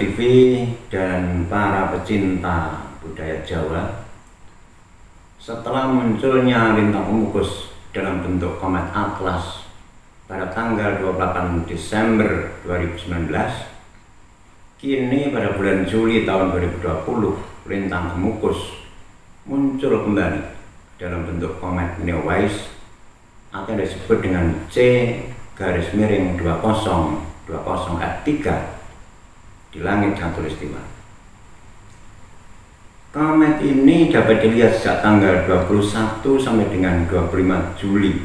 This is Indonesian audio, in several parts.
TV dan para pecinta budaya Jawa, setelah munculnya lintang pemukus dalam bentuk komet Atlas pada tanggal 28 Desember 2019, kini pada bulan Juli tahun 2020 lintang pemukus muncul kembali dalam bentuk komet Neowise atau disebut dengan C-2020F3 di langit khatulistiwa. Komet ini dapat dilihat sejak tanggal 21 sampai dengan 25 Juli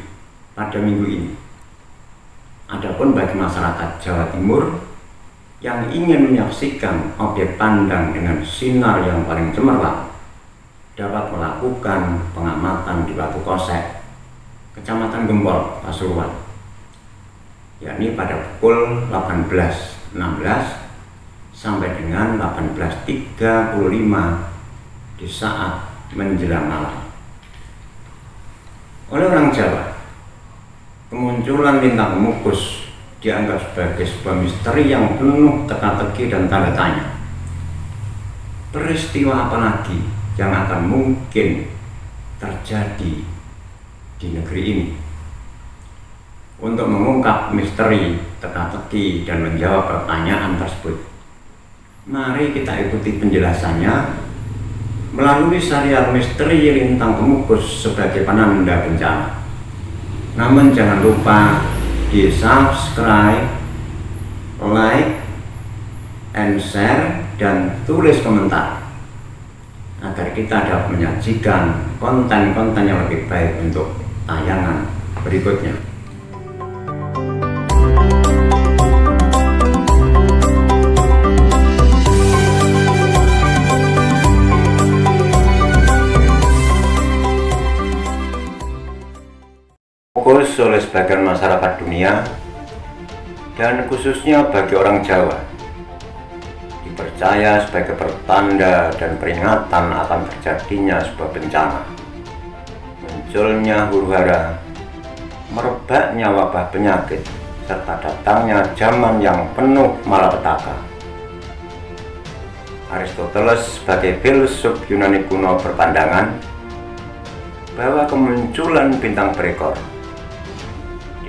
pada minggu ini. Adapun bagi masyarakat Jawa Timur yang ingin menyaksikan objek pandang dengan sinar yang paling cemerlang, dapat melakukan pengamatan di Batu Kosek, Kecamatan Gempol, Pasuruan, yakni pada pukul 18.16 sampai dengan 18.35 di saat menjelang malam. Oleh orang Jawa, kemunculan lintang pemukus dianggap sebagai sebuah misteri yang penuh teka-teki dan tanda tanya. Peristiwa apa lagi yang akan mungkin terjadi di negeri ini? Untuk mengungkap misteri, teka-teki, dan menjawab pertanyaan tersebut, mari kita ikuti penjelasannya melalui serial misteri lintang pemukus sebagai penanda bencana. Namun jangan lupa di subscribe, like, and share, dan tulis komentar agar kita dapat menyajikan konten-konten yang lebih baik untuk tayangan berikutnya. Fokus oleh sebagian masyarakat dunia dan khususnya bagi orang Jawa, dipercaya sebagai pertanda dan peringatan akan terjadinya sebuah bencana, munculnya huru-hara, merebaknya wabah penyakit, serta datangnya zaman yang penuh malapetaka. Aristoteles sebagai filsuf Yunani kuno berpandangan bahwa kemunculan bintang berekor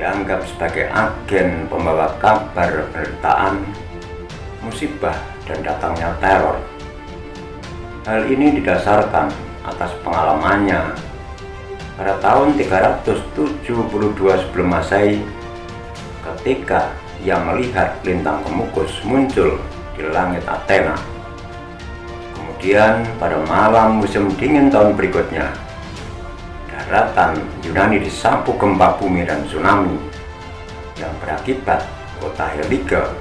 dianggap sebagai agen pembawa kabar penderitaan, musibah, dan datangnya teror. Hal ini didasarkan atas pengalamannya pada tahun 372 sebelum Masehi ketika ia melihat lintang pemukus muncul di langit Athena. Kemudian pada malam musim dingin tahun berikutnya, daratan Yunani disapu gempa bumi dan tsunami yang berakibat kota Heliga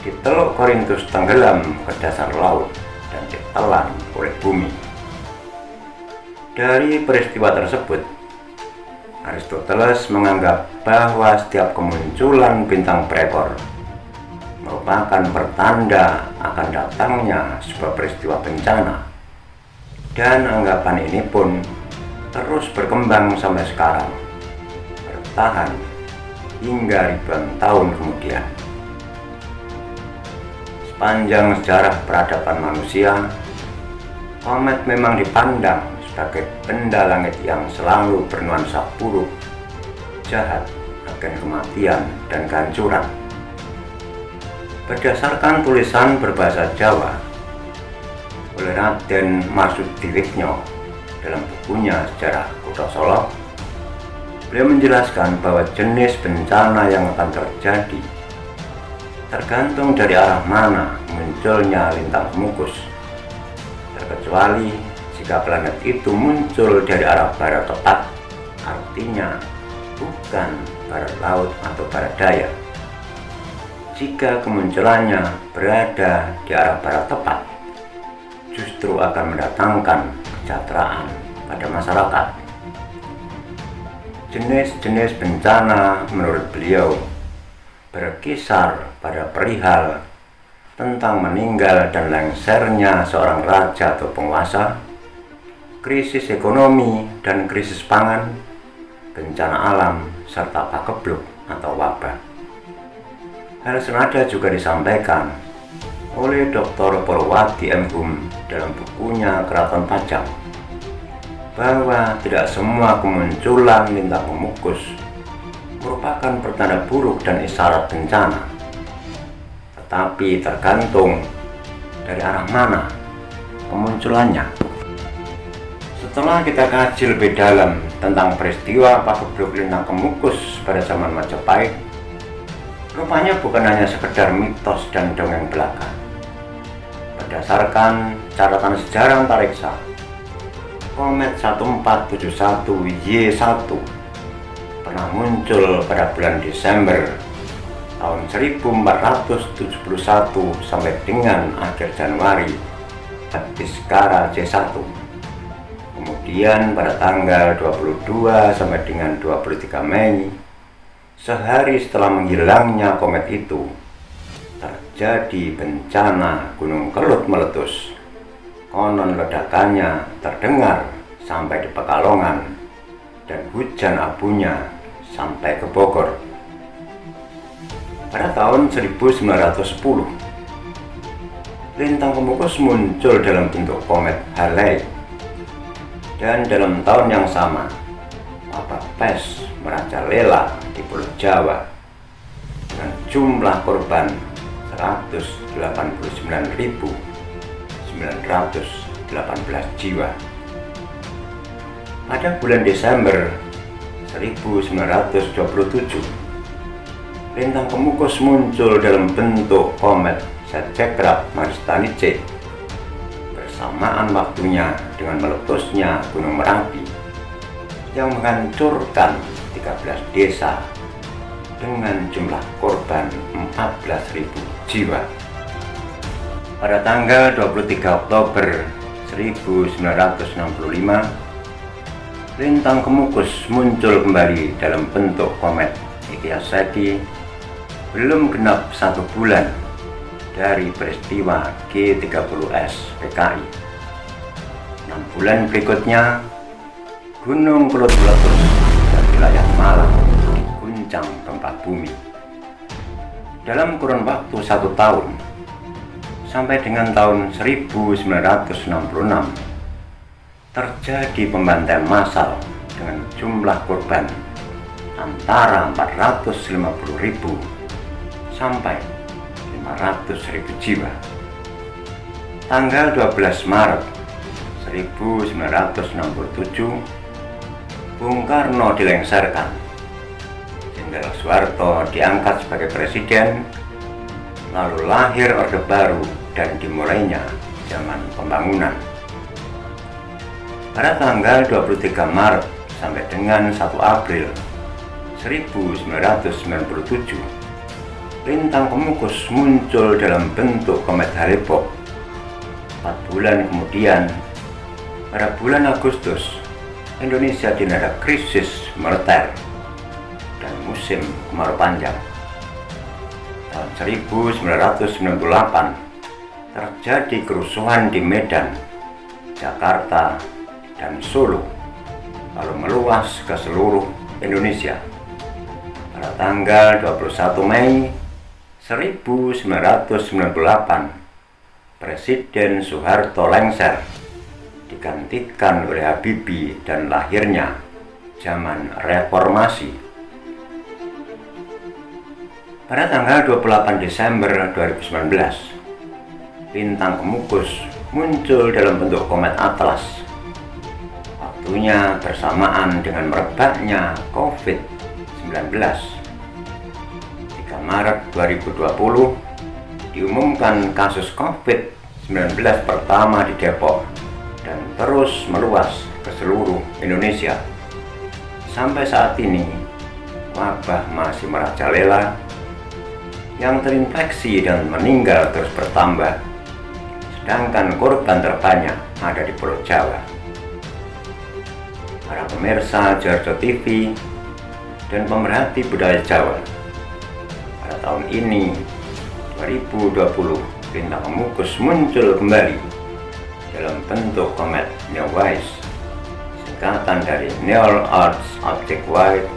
di Teluk Korintus tenggelam ke dasar laut dan ditelan oleh bumi. Dari peristiwa tersebut, Aristoteles menganggap bahwa setiap kemunculan bintang berekor merupakan pertanda akan datangnya sebuah peristiwa bencana, dan anggapan ini pun terus berkembang sampai sekarang, bertahan hingga ribuan tahun kemudian. Sepanjang sejarah peradaban manusia, komet memang dipandang sebagai benda langit yang selalu bernuansa buruk, jahat, agen kematian, dan kehancuran. Berdasarkan tulisan berbahasa Jawa oleh Raden Masudiwigno dalam bukunya Sejarah Kutha Solo, beliau menjelaskan bahwa jenis bencana yang akan terjadi tergantung dari arah mana munculnya lintang pemukus, terkecuali jika planet itu muncul dari arah barat tepat, artinya bukan barat laut atau barat daya. Jika kemunculannya berada di arah barat tepat, justru akan mendatangkan kesejahteraan pada masyarakat. Jenis-jenis bencana menurut beliau berkisar pada perihal tentang meninggal dan lengsernya seorang raja atau penguasa, krisis ekonomi dan krisis pangan, bencana alam, serta pakebluk atau wabah. Hal senada juga disampaikan oleh Dr. Purwati M. Hum dalam bukunya Keraton Pajang, bahwa tidak semua kemunculan lintang kemukus merupakan pertanda buruk dan isyarat bencana, tetapi tergantung dari arah mana kemunculannya. Setelah kita kaji lebih dalam tentang peristiwa pagebluk lintang kemukus pada zaman Majapahit, rupanya bukan hanya sekedar mitos dan dongeng belaka. Berdasarkan catatan sejarah antariksa, komet 1471 Y1 pernah muncul pada bulan Desember tahun 1471 sampai dengan akhir Januari Biskara C1. Kemudian pada tanggal 22 sampai dengan 23 Mei, sehari setelah menghilangnya komet itu, terjadi bencana Gunung Kelut meletus. Konon ledakannya terdengar sampai di Pekalongan dan hujan abunya sampai ke Bogor. Pada tahun 1910, lintang kemukus muncul dalam bentuk komet Halley, dan dalam tahun yang sama wabah pes merajalela di Pulau Jawa dengan jumlah korban 189.918 jiwa. Pada bulan Desember 1927, lintang kemukus muncul dalam bentuk komet Sajakrat Marstanice, bersamaan waktunya dengan meletusnya Gunung Merapi yang menghancurkan 13 desa dengan jumlah korban 14.000 jiwa. Pada tanggal 23 Oktober 1965, lintang kemukus muncul kembali dalam bentuk komet Ikeyaseki belum genap 1 bulan dari peristiwa G30S PKI. 6 bulan berikutnya, Gunung Kelut meletus dan wilayah Malang diguncang gempa bumi. Dalam kurun waktu 1 tahun, sampai dengan tahun 1966, terjadi pembantaian massal dengan jumlah korban antara 450.000 sampai 500.000 jiwa. Tanggal 12 Maret 1967, Bung Karno dilengsarkan. Jenderal Soeharto diangkat sebagai presiden, lalu lahir Orde Baru dan dimulainya zaman pembangunan. Pada tanggal 23 Maret sampai dengan 1 April 1997, lintang kemukus muncul dalam bentuk komet Hale-Bopp. 4 bulan kemudian, pada bulan Agustus, Indonesia dilanda krisis moneter dan musim kemarau panjang. Tahun 1998 terjadi kerusuhan di Medan, Jakarta, dan Solo, lalu meluas ke seluruh Indonesia. Pada tanggal 21 Mei 1998, Presiden Soeharto lengser, digantikan oleh Habibie, dan lahirnya zaman reformasi. Pada tanggal 28 Desember 2019, lintang kemukus muncul dalam bentuk komet Atlas. Waktunya bersamaan dengan merebaknya COVID-19. 3 Maret 2020 diumumkan kasus COVID-19 pertama di Depok dan terus meluas ke seluruh Indonesia. Sampai saat ini, wabah masih merajalela, yang terinfeksi dan meninggal terus bertambah, sedangkan korban terbanyak ada di Pulau Jawa. Para pemirsa Jarjo TV dan pemerhati budaya Jawa, pada tahun ini 2020, lintang kemukus muncul kembali dalam bentuk komet Neowise, singkatan dari Near Earth Object Wide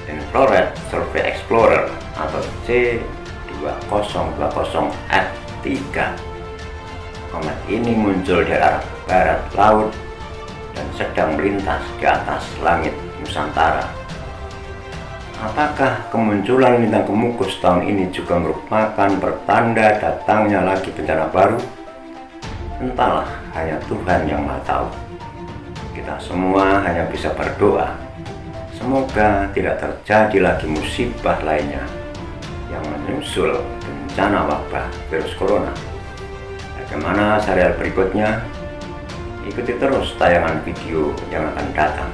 Infrared Survey Explorer atau C2020F3. Komet ini muncul di arah barat laut dan sedang melintas di atas langit Nusantara. Apakah kemunculan bintang Kemukus tahun ini juga merupakan pertanda datangnya lagi bencana baru? Entahlah, hanya Tuhan yang Maha Tahu. Kita semua hanya bisa berdoa, semoga tidak terjadi lagi musibah lainnya yang menyusul bencana wabah virus corona. Bagaimana serial berikutnya? Ikuti terus tayangan video yang akan datang.